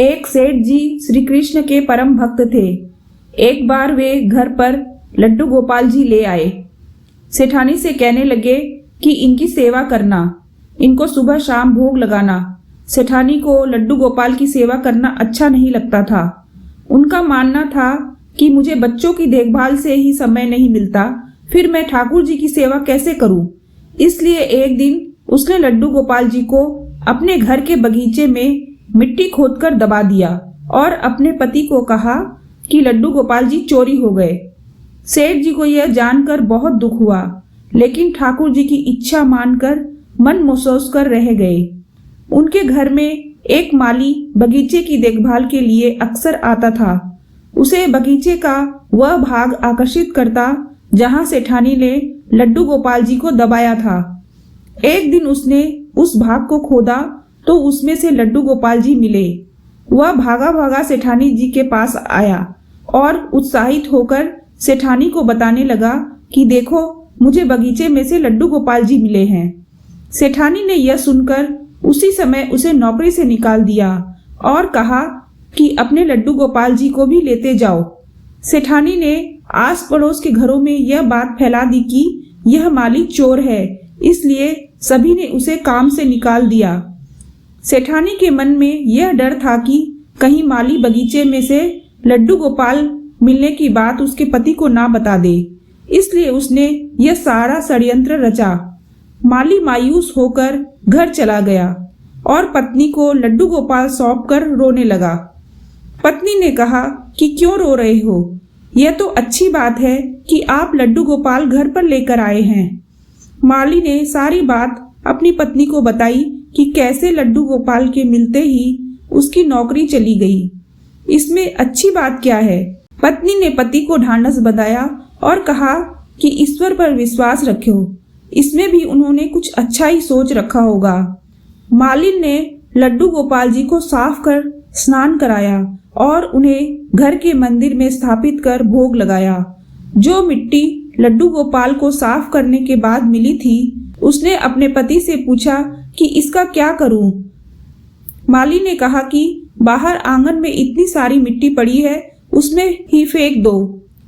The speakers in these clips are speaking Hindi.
एक सेठ जी श्री कृष्ण के परम भक्त थे। एक बार वे घर पर लड्डू गोपाल जी ले आए। सेठानी से कहने लगे कि इनकी सेवा करना, इनको सुबह शाम भोग लगाना। सेठानी को लड्डू गोपाल की सेवा करना अच्छा नहीं लगता था। उनका मानना था कि मुझे बच्चों की देखभाल से ही समय नहीं मिलता, फिर मैं ठाकुर जी की सेवा कैसे करूं। इसलिए एक दिन उसने लड्डू गोपाल जी को अपने घर के बगीचे में मिट्टी खोदकर दबा दिया और अपने पति को कहा कि लड्डू गोपाल जी चोरी हो गए। सेठ जी को यह जानकर बहुत दुख हुआ, लेकिन ठाकुर जी की इच्छा मानकर मन महसूस कर रह गए। उनके घर में एक माली बगीचे की देखभाल के लिए अक्सर आता था। उसे बगीचे का वह भाग आकर्षित करता जहां सेठानी ने लड्डू गोपाल जी को दबाया था। एक दिन उसने उस भाग को खोदा तो उसमें से लड्डू गोपाल जी मिले। वह भागा भागा सेठानी जी के पास आया और उत्साहित होकर सेठानी को बताने लगा कि देखो, मुझे बगीचे में से लड्डू गोपाल जी मिले हैं। सेठानी ने यह सुनकर उसी समय उसे नौकरी से निकाल दिया और कहा कि अपने लड्डू गोपाल जी को भी लेते जाओ। सेठानी ने आस पड़ोस के घरों में यह बात फैला दी कि यह माली चोर है, इसलिए सभी ने उसे काम से निकाल दिया। सेठानी के मन में यह डर था कि कहीं माली बगीचे में से लड्डू गोपाल मिलने की बात उसके पति को ना बता दे, इसलिए उसने यह सारा षड्यंत्र रचा। माली मायूस होकर घर चला गया और पत्नी को लड्डू गोपाल सौंपकर रोने लगा। पत्नी ने कहा कि क्यों रो रहे हो? यह तो अच्छी बात है कि आप लड्डू गोपाल घर पर लेकर आए हैं। माली ने सारी बात अपनी पत्नी को बताई कि कैसे लड्डू गोपाल के मिलते ही उसकी नौकरी चली गई। इसमें अच्छी बात क्या है? पत्नी ने पति को ढांढस बंधाया और कहा कि ईश्वर पर विश्वास रखो, इसमें भी उन्होंने कुछ अच्छा ही सोच रखा होगा। मालिन ने लड्डू गोपाल जी को साफ कर स्नान कराया और उन्हें घर के मंदिर में स्थापित कर भोग लगाया। जो मिट्टी लड्डू गोपाल को साफ करने के बाद मिली थी, उसने अपने पति से पूछा कि इसका क्या करूं? माली ने कहा कि बाहर आंगन में इतनी सारी मिट्टी पड़ी है, उसमें ही फेंक दो।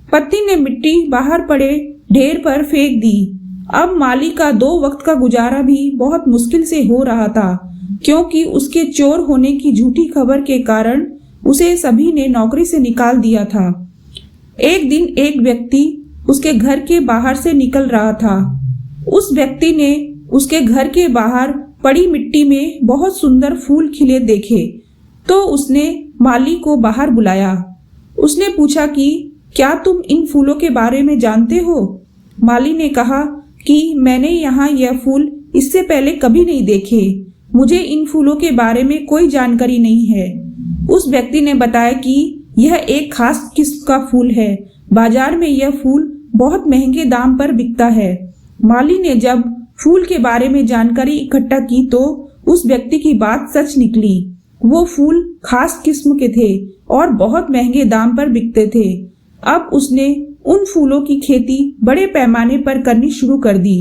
पति ने मिट्टी बाहर पड़े ढेर पर फेंक दी। अब माली का 2 वक्त का गुजारा भी बहुत मुश्किल से हो रहा था, क्योंकि उसके चोर होने की झूठी खबर के कारण उसे सभी ने नौकरी से निकाल दिया था। एक दिन एक व्यक्ति उसके घर के बाहर से निकल रहा था। उस व्यक्ति ने उसके घर के बाहर पड़ी मिट्टी में बहुत सुंदर फूल खिले देखे, तो उसने माली को बाहर बुलाया। उसने पूछा कि क्या तुम इन फूलों के बारे में जानते हो? माली ने कहा कि मैंने यहाँ यह फूल इससे पहले कभी नहीं देखे, मुझे इन फूलों के बारे में कोई जानकारी नहीं है। उस व्यक्ति ने बताया कि यह एक खास किस्म का फूल है, बाजार में यह फूल बहुत महंगे दाम पर बिकता है। माली ने जब फूल के बारे में जानकारी इकट्ठा की तो उस व्यक्ति की बात सच निकली। वो फूल खास किस्म के थे और बहुत महंगे दाम पर बिकते थे। अब उसने उन फूलों की खेती बड़े पैमाने पर करनी शुरू कर दी।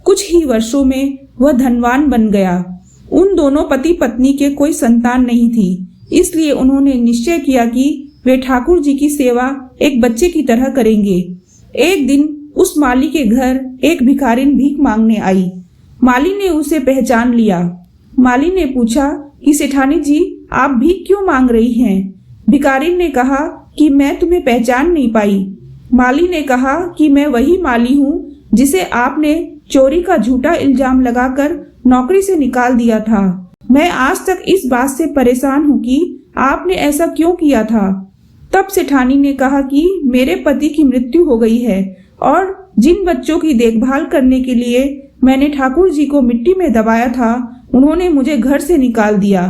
कुछ ही वर्षों में वह धनवान बन गया। उन दोनों पति पत्नी के कोई संतान नहीं थी, इसलिए उन्होंने निश्चय किया कि वे ठाकुर जी की सेवा एक बच्चे की तरह करेंगे। एक दिन उस माली के घर एक भिखारिन भीख मांगने आई। माली ने उसे पहचान लिया। माली ने पूछा कि सेठानी जी, आप भीख क्यों मांग रही हैं? भिखारिन ने कहा कि मैं तुम्हें पहचान नहीं पाई। माली ने कहा कि मैं वही माली हूँ जिसे आपने चोरी का झूठा इल्जाम लगाकर नौकरी से निकाल दिया था। मैं आज तक इस बात से परेशान हूँ कि आपने ऐसा क्यों किया था। तब सेठानी ने कहा कि मेरे पति की मृत्यु हो गई है और जिन बच्चों की देखभाल करने के लिए मैंने ठाकुर जी को मिट्टी में दबाया था, उन्होंने मुझे घर से निकाल दिया।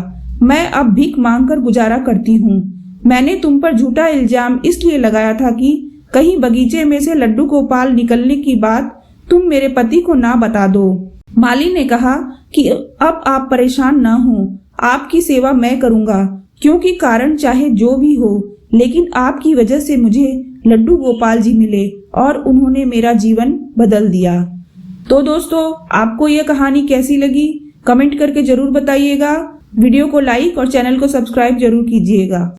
मैं अब भीख मांगकर गुजारा करती हूँ। मैंने तुम पर झूठा इल्जाम इसलिए लगाया था कि कहीं बगीचे में से लड्डू गोपाल निकलने की बात तुम मेरे पति को ना बता दो। माली ने कहा कि अब आप परेशान ना हो, आपकी सेवा मैं करूँगा, क्योंकि कारण चाहे जो भी हो, लेकिन आपकी वजह से मुझे लड्डू गोपाल जी मिले और उन्होंने मेरा जीवन बदल दिया। तो दोस्तों, आपको यह कहानी कैसी लगी कमेंट करके जरूर बताइएगा। वीडियो को लाइक और चैनल को सब्सक्राइब जरूर कीजिएगा।